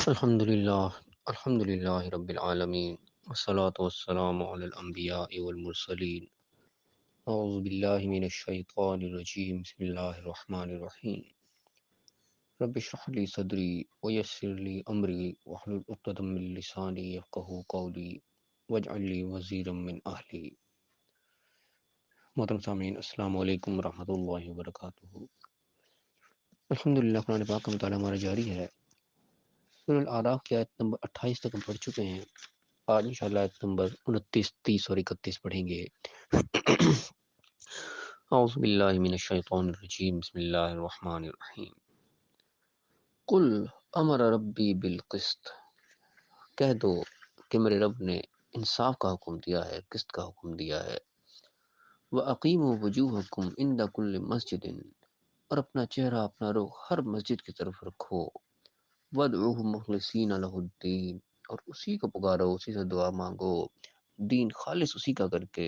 الحمد للہ رب العالمین والصلاة والسلام علی الانبیاء والمرسلین اعوذ باللہ من الشیطان الرجیم بسم اللہ الرحمن الرحیم رب اشرح لی صدری ویسر لی امری واحلل عقدۃ من لسانی یفقہوا قولی واجعل لی وزیرا من اہلی۔ محترم سامعین، السلام علیکم ورحمۃ اللہ وبرکاتہ۔ الحمدللہ قرآن پاک کا مطالعہ ہمارا جاری ہے۔ سورۃ الاعراف کی آیت نمبر 28 تک ہم پڑھ چکے ہیں۔ آج انشاءاللہ آیت نمبر 29، 30 اور 31 پڑھیں گے۔ اعوذ باللہ من الشیطان الرجیم بسم اللہ الرحمن الرحیم۔ قل امر ربی بالقسط، کہہ دو کہ میرے رب نے انصاف کا حکم دیا ہے، قسط کا حکم دیا ہے۔ وَأَقِیمُوا وُجُوهَکُمْ عِنْدَ كُلِّ مَسْجِدٍ، اور اپنا چہرہ، اپنا رخ ہر مسجد کی طرف رکھو۔ وَادْعُوهُ مُخْلِصِينَ لَهُ الدِّينَ، اور اسی کو پکارو، اسی سے دعا مانگو، دین خالص اسی کا کر کے۔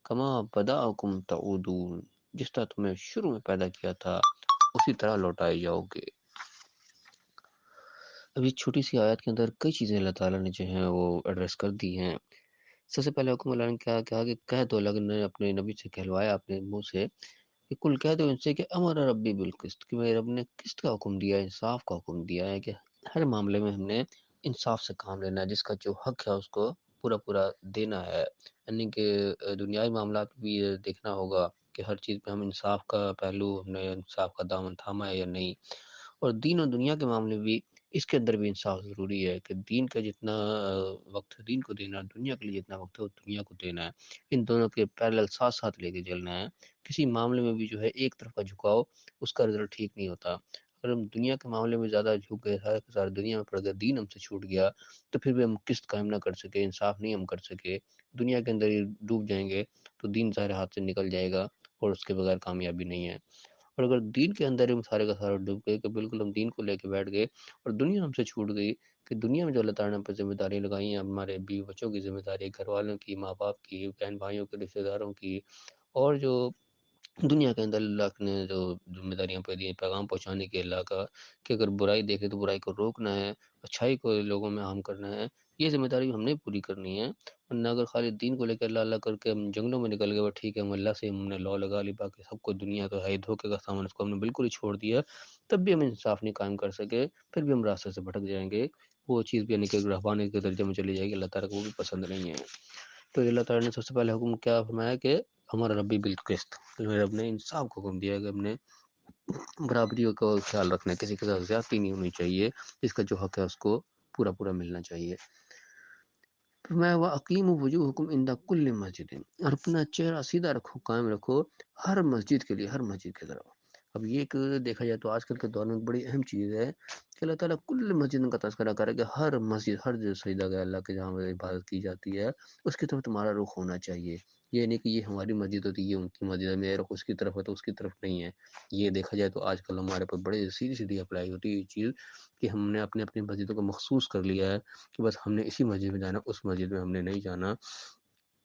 کما بدأکم تعودون، جس طرح تمہیں شروع میں پیدا کیا تھا اسی طرح لوٹائے جاؤ گے۔ اب اس چھوٹی سی آیت کے اندر کئی چیزیں اللہ تعالیٰ نے جو ہیں وہ ایڈریس کر دی ہیں۔ سب سے پہلے حکم اللہ نے کیا کہا کہ کہہ دو، اللہ نے اپنے نبی سے کہلوایا اپنے منہ سے کہ کل کہہ دو ان سے کہ امر ربی بالقسط، کہ میرے رب نے قسط کا حکم دیا ہے، انصاف کا حکم دیا ہے کہ ہر معاملے میں ہم نے انصاف سے کام لینا ہے، جس کا جو حق ہے اس کو پورا پورا دینا ہے۔ یعنی کہ دنیائی معاملات بھی یہ دیکھنا ہوگا کہ ہر چیز پہ ہم انصاف کا پہلو، ہم نے انصاف کا دامن تھاما ہے یا نہیں۔ اور دین و دنیا کے معاملے بھی اس کے اندر بھی انصاف ضروری ہے کہ دین کا جتنا وقت دین کو دینا، دنیا کے لیے جتنا وقت ہے وہ دنیا کو دینا ہے۔ ان دونوں کے پیرالل ساتھ ساتھ لے کے چلنا ہے۔ کسی معاملے میں بھی جو ہے ایک طرف کا جھکاؤ، اس کا رزلٹ ٹھیک نہیں ہوتا۔ اگر ہم دنیا کے معاملے میں زیادہ جھک گئے، سارے دنیا میں پڑ گئے، دین ہم سے چھوٹ گیا، تو پھر بھی ہم قسط قائم نہ کر سکے، انصاف نہیں ہم کر سکے، دنیا کے اندر ہی ڈوب جائیں گے تو دین ظاہر ہاتھ سے نکل جائے گا اور اس کے بغیر کامیابی نہیں ہے۔ اور اگر دین کے اندر ہم سارے کا سارا ڈوب گئے کہ بالکل ہم دین کو لے کے بیٹھ گئے اور دنیا ہم سے چھوٹ گئی، کہ دنیا میں جو اللہ تعالیٰ نے پر ذمہ داری لگائی ہیں، ہمارے بیوی بچوں کی ذمہ داری، گھر والوں کی، ماں باپ کی، بہن بھائیوں کے، رشتہ داروں کی، اور جو دنیا کے اندر اللہ نے جو ذمہ داریاں پہ دی ہیں پیغام پہنچانے کے اللہ کا، کہ اگر برائی دیکھے تو برائی کو روکنا ہے، اچھائی کو لوگوں میں عام کرنا ہے، یہ ذمہ داری ہم نے پوری کرنی ہے۔ ورنہ اگر خالی دین کو لے کے اللہ اللہ کر کے ہم جنگلوں میں نکل گئے، وہ ٹھیک ہے، ہم اللہ سے ہم نے لا لگا لی، باقی سب کو دنیا کا ہے دھوکے کا سامان، اس کو ہم نے بالکل ہی چھوڑ دیا، تب بھی ہم انصاف نہیں قائم کر سکے، پھر بھی ہم راستے سے بھٹک جائیں گے۔ وہ چیز بھی یعنی کہ رہبانی کے درجے میں چلی جائے گی، اللہ تعالیٰ کو وہ بھی پسند نہیں ہے۔ تو اللہ تعالیٰ نے سب سے پہلے حکم کیا فرمایا کہ ہمارا ربی بالقسط، میرے رب نے انصاف کو حکم دیا کہ ہم نے برابری کا خیال رکھنا ہے، کسی کے ساتھ زیادتی نہیں ہونی چاہیے، جس کا جو حق ہے اس کو پورا پورا ملنا چاہیے۔ میں وَأَقِیمُوا وُجُوهَکُمْ عِنْدَ كُلِّ مَسْجِدٍ، اور اپنا چہرہ سیدھا رکھو، قائم رکھو ہر مسجد کے لیے، ہر مسجد کی طرف۔ اب یہ ایک دیکھا جائے تو آج کل کے دور میں بڑی اہم چیز ہے کہ اللہ تعالیٰ کل مسجد کا تذکرہ کرے کہ ہر مسجد، ہر جو سجدہ گاہ اللہ کے جہاں عبادت کی جاتی ہے اس کی طرف تمہارا رخ ہونا چاہیے۔ یہ نہیں کہ یہ ہماری مسجد ہوتی ہے، یہ ان کی مسجد ہے، میرا رخ اس کی طرف ہے تو اس کی طرف نہیں ہے۔ یہ دیکھا جائے تو آج کل ہمارے پر بڑے سیدھی سیدھی اپلائی ہوتی ہے یہ چیز کہ ہم نے اپنے اپنی مسجدوں کو مخصوص کر لیا ہے کہ بس ہم نے اسی مسجد میں جانا، اس مسجد میں ہم نے نہیں جانا۔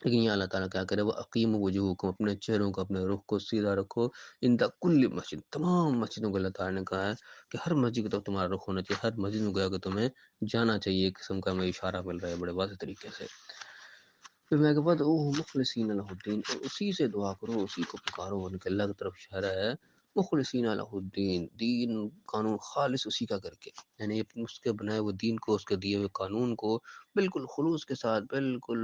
لیکن یہ اللہ تعالیٰ کیا کرے، وہ عقیم وجوہکم، اپنے چہروں کو، اپنے رخ کو سیدھا رکھو، عند کل مسجد، تمام مسجدوں کو اللہ تعالیٰ نے کہا ہے کہ ہر مسجد کی طرف تمہارا رخ ہونا چاہیے، ہر مسجد میں گیا کہ تمہیں جانا چاہیے، ایک قسم کا ہمیں اشارہ مل رہا ہے بڑے واضح طریقے سے۔ پھر میں کہ بعد مخلصین لہ الدین، اور اسی سے دعا کرو، اسی کو پکارو، ان کے اللہ کی طرف اشارہ ہے، مخلصین لہ الدین، دین قانون خالص اسی کا کر کے، یعنی اس کے بنائے ہوئے دین کو، اس کے دیے ہوئے قانون کو بالکل خلوص کے ساتھ، بالکل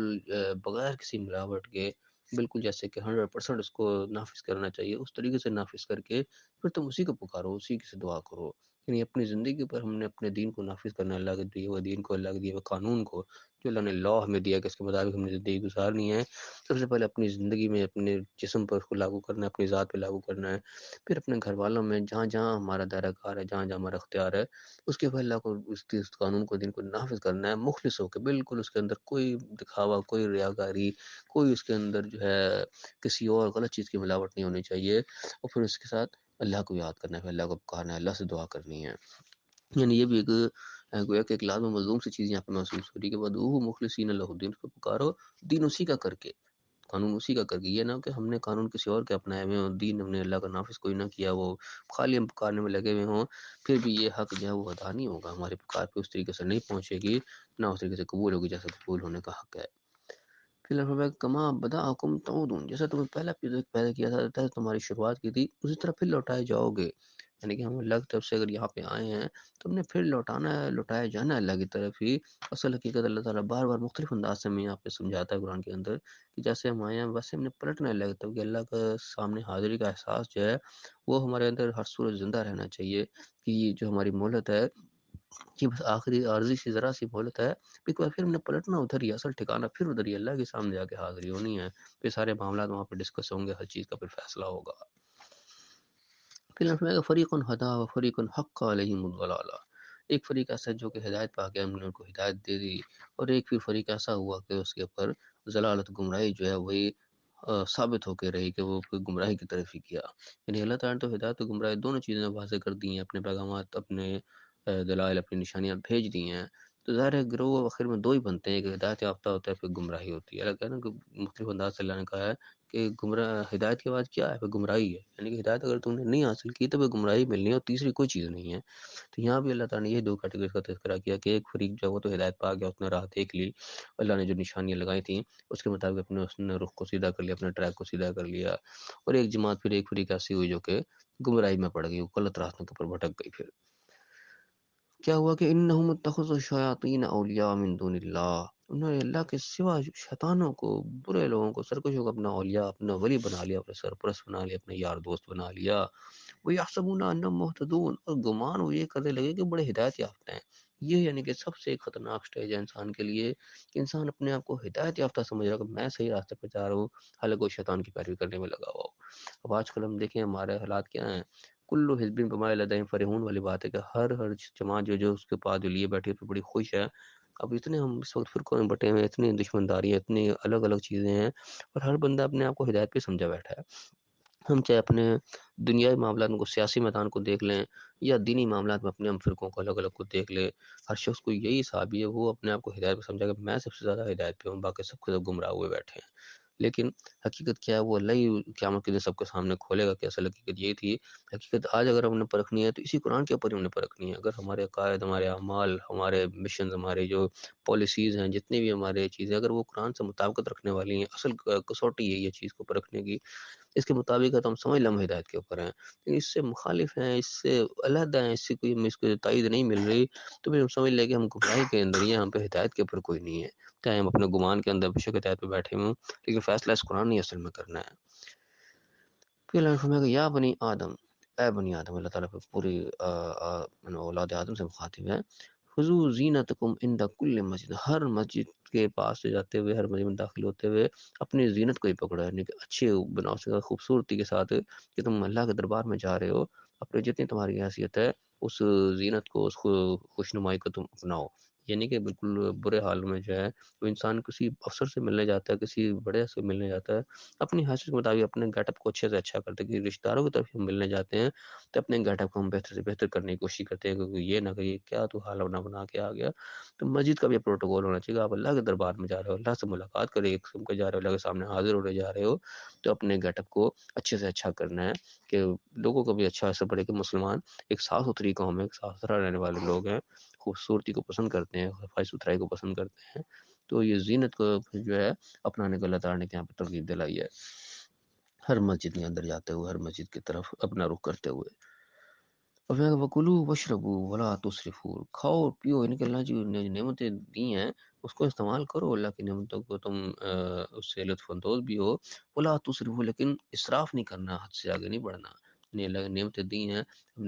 بغیر کسی ملاوٹ کے، بالکل جیسے کہ 100% اس کو نافذ کرنا چاہیے اس طریقے سے نافذ کر کے پھر تم اسی کو پکارو، اسی سے دعا کرو۔ یعنی اپنی زندگی پر ہم نے اپنے دین کو نافذ کرنا ہے، اللہ کے دیے ہوئے دین کو، اللہ کے دیے ہوئے قانون کو جو اللہ نے لاء ہمیں دیا کہ اس کے مطابق ہم نے زندگی گزارنی ہے۔ سب سے پہلے اپنی زندگی میں، اپنے جسم پر اس کو لاگو کرنا ہے، اپنی ذات پہ لاگو کرنا ہے، پھر اپنے گھر والوں میں، جہاں جہاں ہمارا دائرہ کار ہے، جہاں جہاں ہمارا اختیار ہے، اس کے بعد اللہ کو اس قانون کو، دین کو نافذ کرنا ہے مخلص ہو کے، بالکل اس کے اندر کوئی دکھاوا، کوئی ریاکاری، کوئی اس کے اندر جو ہے کسی اور غلط چیز کی ملاوٹ نہیں ہونی چاہیے، اور پھر اس کے ساتھ اللہ کو یاد کرنا ہے، پھر اللہ کو پکارنا ہے، اللہ سے دعا کرنی ہے۔ یعنی یہ بھی ایک گویا کہ ایک لازم و ملزوم سی چیز یہاں پہ محسوس ہو رہی ہے کہ بعد وہ مخلصین لہ الدین کو پکارو، دین اسی کا کر کے، قانون اسی کا کر کے، یہ نہ کہ ہم نے قانون کسی اور کے اپنائے ہوئے ہوں، دین ہم نے اللہ کا نافذ کوئی نہ کیا، وہ خالی ہم پکارنے میں لگے ہوئے ہوں، پھر بھی یہ حق جو ہے وہ ادا نہیں ہوگا، ہماری پکار پہ اس طریقے سے نہیں پہنچے گی، نہ اس طریقے سے قبول ہوگی جیسا قبول ہونے کا حق ہے۔ پھر فرمایا کما بداکم تعودون، جیسا تم نے پہلا پیدا کیا تھا، تمہاری شروعات کی تھی، اسی طرح پھر لوٹائے جاؤ گے، یعنی کہ ہم اللہ کی طرف سے اگر یہاں پہ آئے ہیں تو ہم نے پھر لوٹانا ہے، لوٹایا جانا ہے اللہ کی طرف ہی۔ اصل حقیقت اللہ تعالیٰ بار بار مختلف انداز سے ہمیں یہاں پہ سمجھاتا ہے قرآن کے اندر کہ جیسے ہم آئے ہیں ویسے ہم نے پلٹنا ہے اللہ کی طرف، کہ اللہ کا سامنے حاضری کا احساس جو ہے وہ ہمارے اندر ہر صورت زندہ رہنا چاہیے، کہ یہ جو ہماری مہلت ہے کہ بس آخری عارضی سی ذرا سی مہلت ہے، پھر ہم نے پلٹنا ادھر ہی، اصل ٹھکانا پھر ادھر ہی اللہ کے سامنے جا کے حاضری ہونی ہے، پھر سارے معاملات وہاں پہ ڈسکس ہوں گے، ہر چیز کا پھر فیصلہ ہوگا۔ پھر فریق ہدا و فریق حق علیہم الضلالہ، ایک فریق ایسا جو کہ ہدایت پا گیا، ہم نے ان کو ہدایت دے دی، اور ایک پھر فریق ایسا ہوا کہ اس کے اوپر ضلالت گمراہی جو ہے وہی ثابت ہو کے رہی کہ وہ گمراہی کی طرف ہی کیا۔ یعنی اللہ تعالیٰ نے تو ہدایت و گمراہی دونوں چیزیں واضح کر دی ہیں، اپنے پیغامات، اپنے دلائل، اپنی نشانیاں بھیج دی ہیں، تو ظاہر ہے گروہ آخر میں دو ہی بنتے ہیں، کہ ہدایت یافتہ ہوتا ہے پھر گمراہی ہوتی ہے۔ اللہ کہنا کہ مختلف انداز سے اللہ نے کہا ہے کہ گمراہ ہدایت کے بعد کیا ہے، پھر گمراہی ہے، یعنی کہ ہدایت اگر تم نے نہیں حاصل کی تو پھر گمراہی ملنی ہے، اور تیسری کوئی چیز نہیں ہے۔ تو یہاں بھی اللہ تعالیٰ نے یہ دو کیٹیگریز کا تذکرہ کیا کہ ایک فریق جو ہے وہ تو ہدایت پا گیا، اس نے راہ دیکھ لی، اللہ نے جو نشانیاں لگائی تھیں اس کے مطابق اپنے اس نے رخ کو سیدھا کر لیا، اپنے ٹریک کو سیدھا کر لیا، اور ایک جماعت پھر ایک فریق ایسی ہوئی جو کہ گمراہی میں پڑ گئی، وہ غلط راستوں کے اوپر بھٹک گئی۔ پھر کیا ہوا کہ انہم اتخذوا الشیاطین اولیاء من دون اللہ، انہوں نے اللہ کے سوا شیطانوں کو، برے لوگوں کو، سرکشوں کو اپنا اولیاء، اپنا ولی بنا لیا، اپنے سرپرست بنا لیا، اپنے یار دوست بنا لیا۔ وَيَحْسَبُونَ أَنَّهُمْ مُهْتَدُونَ، اور گمان وہ یہ کرنے لگے کہ بڑے ہدایت یافتہ ہیں۔ یہ یعنی کہ سب سے خطرناک سٹیج ہے انسان کے لیے، کہ انسان اپنے آپ کو ہدایت یافتہ سمجھ رہا ہے کہ میں صحیح راستے پہ جا رہا ہوں، حالانکہ وہ شیطان کی پیروی کرنے میں لگا ہوا ہو۔ اب آج کل ہم دیکھیں ہمارے حالات کیا ہیں، کلو حزب بما لدیہم فرحون والی بات ہے، کہ ہر جماعت جو اس کے پاس جو لیے بیٹھی ہے بڑی خوش ہے۔ اب اتنے ہم اس وقت فرقوں میں بٹے ہوئے ہیں، اتنی دشمنداریاں، اتنی الگ الگ چیزیں ہیں، اور ہر بندہ اپنے آپ کو ہدایت پہ سمجھا بیٹھا ہے۔ ہم چاہے اپنے دنیائی معاملات کو، سیاسی میدان کو دیکھ لیں، یا دینی معاملات میں اپنے ہم فرقوں کو الگ الگ کو دیکھ لیں، ہر شخص کو یہی حسابی ہے، وہ اپنے آپ کو ہدایت پہ سمجھا کہ میں سب سے زیادہ ہدایت پہ ہوں، باقی سب کو سب گمراہ ہوئے بیٹھے ہیں۔ لیکن حقیقت کیا ہے وہ اللہ ہی قیامت کے دن سب کے سامنے کھولے گا کہ اصل حقیقت یہی تھی۔ حقیقت آج اگر ہم نے پرکھنی ہے تو اسی قرآن کے اوپر ہی ہم نے پرکھنی ہے۔ اگر ہمارے عقائد، ہمارے اعمال، ہمارے مشنز، ہمارے جو پالیسیز ہیں، جتنی بھی ہمارے چیزیں اگر وہ قرآن سے مطابقت رکھنے والی ہیں، اصل کسوٹی ہے یہ چیز کو پرکھنے کی، اس کے مطابق ہے تو ہم سمجھ لیں ہم ہدایت کے اوپر ہیں، لیکن اس سے مخالف ہیں، اس سے علیحدہ ہیں، اس سے کوئی ہمیں اس کو تائید نہیں مل رہی، تو پھر ہم سمجھ لیں کہ ہم گمراہی کے اندر ہی ہیں، ہم پہ ہدایت کے اوپر کوئی نہیں ہے، چاہے ہم اپنے گمان کے اندر بے شک ہدایت پہ بیٹھے ہوں، لیکن فیصلہ اس قرآن نہیں اصل میں کرنا ہے۔ پھر اللہ نے فرمایا کہ یا بنی آدم، اے بنی آدم، اللہ تعالیٰ پہ پوری اولاد آدم سے مخاطب ہے، خذوا زینتکم عند کل مسجد، ہر مسجد کے پاس سے جاتے ہوئے، ہر مسجد میں داخل ہوتے ہوئے اپنی زینت کو ہی پکڑا، یعنی کہ اچھے بناؤ سے، خوبصورتی کے ساتھ، کہ تم اللہ کے دربار میں جا رہے ہو، اپنے جتنی تمہاری حیثیت ہے اس زینت کو، اس خوش نمائی کو تم اپناؤ، یعنی کہ بالکل برے حال میں جو ہے وہ انسان کسی افسر سے ملنے جاتا ہے، کسی بڑے سے ملنے جاتا ہے، اپنی حیثیت کے مطابق اپنے گیٹ اپ کو اچھے سے اچھا کرتے ہیں، کہ رشتہ داروں کی طرف ہم ملنے جاتے ہیں تو اپنے گیٹ اپ کو ہم بہتر سے بہتر کرنے کی کوشش کرتے ہیں، کیونکہ یہ نہ کہ یہ کیا تو حال بنا کے آ گیا۔ تو مسجد کا بھی پروٹوکول ہونا چاہیے، آپ اللہ کے دربار میں جا رہے ہو، اللہ سے ملاقات کرے، ایک قسم کے جا رہے ہو، اللہ کے سامنے حاضر ہونے جا رہے ہو، تو اپنے گیٹ اپ کو اچھے سے اچھا کرنا ہے، کہ لوگوں کو بھی اچھا اثر پڑے کہ مسلمان ایک صاف ستھری قوم ہے، ایک صاف ستھرا رہنے والے لوگ ہیں، خوبصورتی کو پسند کرتے ہیں، صفائی ستھرائی کو پسند کرتے ہیں، تو یہ زینت کو جو ہے اپنانے کو اللہ تعالیٰ نے یہاں پہ ترغیب دلائی ہے، ہر مسجد کے اندر جاتے ہوئے، ہر مسجد کی طرف اپنا رخ کرتے ہوئے۔ اور پھر وَكُلُوا وَاشْرَبُوا وَلَا تُسْرِفُوا، کھاؤ اور پیو، یعنی کہ اللہ جو نعمتیں دی ہیں اس کو استعمال کرو، اللہ کی نعمتوں کو تم اس سے لطف اندوز بھی ہو، وَلَا تُسْرِفُوا، لیکن اسراف نہیں کرنا، حد سے آگے نہیں بڑھنا، یعنی اللہ کی نعمتیں دی ہیں،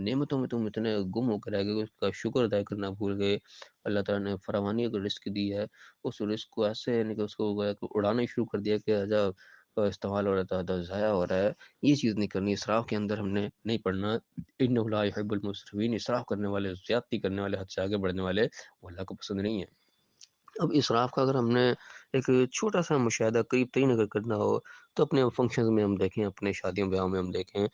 نعمتوں میں تم اتنے گم ہو کر رہ گئے، اس کا شکر ادا کرنا بھول گئے۔ اللہ تعالیٰ نے فراوانی کا رزق دی ہے، اس رزق کو ایسے یعنی کہ اس کو اڑانا ہی شروع کر دیا کہ عجب استعمال ہو رہا تھا، ضائع ہو رہا ہے، یہ چیز نہیں کرنی، اسراف کے اندر ہم نے نہیں پڑھنا۔ انہ لا يحب المسرفین، اسراف کرنے والے، زیادتی کرنے والے، حد سے آگے بڑھنے والے، وہ اللہ کو پسند نہیں ہے۔ اب اسراف کا اگر ہم نے ایک چھوٹا سا مشاہدہ قریب ترین اگر کرنا ہو تو اپنے فنکشنز میں ہم دیکھیں، اپنے شادیوں بیاہوں میں ہم دیکھیں،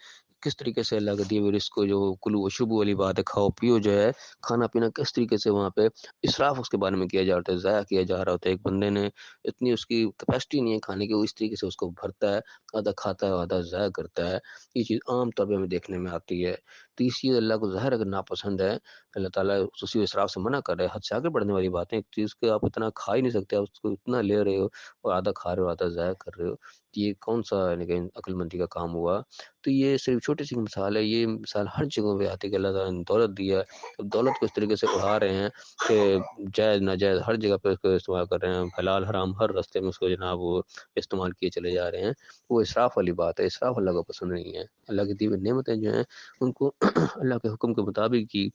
کس طریقے سے اللہ کے دیے ہوئے رزق کو جو کلو و شبو والی بات ہے، کھاؤ پیو جو ہے، کھانا پینا کس طریقے سے وہاں پہ اسراف اس کے بارے میں کیا جا رہا ہے، ضائع کیا جا رہا ہوتا ہے۔ ایک بندے نے اتنی اس کی کیپیسٹی نہیں ہے کھانے کی، وہ اس طریقے سے اس کو بھرتا ہے، آدھا کھاتا ہے آدھا ضائع کرتا ہے۔ یہ چیز عام طور پہ ہمیں دیکھنے میں آتی ہے۔ تو اس چیز اللہ کو ظاہر اگر ناپسند ہے، اللہ تعالیٰ اسی اسراف سے منع کر رہے ہیں، حد سے آگے بڑھنے والی باتیں، ایک چیز کو آپ اتنا کھا ہی نہیں سکتے، آپ اس کو اتنا لے رہے ہو اور آدھا کھا رہے ہو آدھا ضائع کر رہے ہو، تو یہ کون سا یعنی کہ عقل مندی کا کام ہوا؟ تو یہ صرف چھوٹی سی مثال ہے، یہ مثال ہر جگہوں پہ آتی ہے کہ اللہ تعالیٰ نے دولت دیا ہے، تو دولت کو اس طریقے سے اڑا رہے ہیں کہ جائز ناجائز ہر جگہ پہ اس کو استعمال کر رہے ہیں، حلال حرام ہر راستے میں اس کو جناب وہ استعمال کیے چلے جا رہے ہیں۔ وہ اسراف والی بات ہے، اسراف اللہ کو پسند نہیں ہے۔ اللہ کی دی ہوئی نعمتیں جو ہیں ان کو اللہ کے حکم کے مطابق ہی،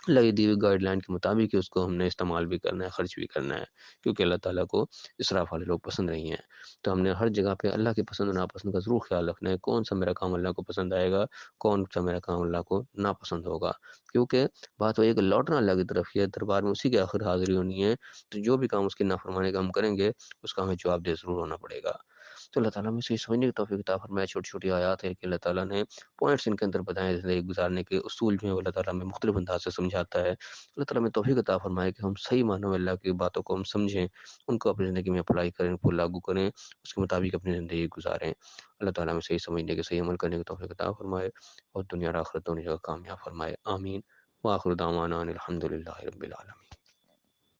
اللہ کی دی ہوئی گائیڈ لائن کے مطابق ہی اس کو ہم نے استعمال بھی کرنا ہے، خرچ بھی کرنا ہے، کیونکہ اللہ تعالیٰ کو اسراف والے لوگ پسند نہیں ہیں۔ تو ہم نے ہر جگہ پہ اللہ کے پسند و ناپسند کا ضرور خیال رکھنا ہے، کون سا میرا کام اللہ کو پسند آئے گا، کون سا میرا کام اللہ کو ناپسند ہوگا، کیونکہ بات وہی ہے کہ لوٹنا اللہ کی طرف ہی ہے، دربار میں اسی کی آخر حاضری ہونی ہے۔ تو جو بھی کام اس کی نافرمانی کا ہم کریں گے، اس کا ہمیں جواب دہ ضرور ہونا پڑے گا۔ تو اللہ تعالیٰ میں سے سمجھنے کی توفیق عطا فرمائے۔ چھوٹی چھوٹی آیات ہے کہ اللہ تعالیٰ نے پوائنٹس ان کے اندر بتائے ہیں، زندگی گزارنے کے اصول جو ہیں وہ اللہ تعالیٰ میں مختلف انداز سے سمجھاتا ہے۔ اللہ تعالیٰ میں توفیق عطا فرمائے کہ ہم صحیح معنوں میں اللہ کی باتوں کو ہم سمجھیں، ان کو اپنی زندگی میں اپلائی کریں، ان کو لاگو کریں، اس کے مطابق اپنی زندگی گزاریں۔ اللہ تعالیٰ میں صحیح سمجھنے کے، صحیح عمل کرنے کی توفیق عطا فرمائے اور دنیا اور آخرت دونوں جگہ کامیاب فرمائے۔ آمین۔ وآخر دعوانا ان الحمد للہ رب العالمین۔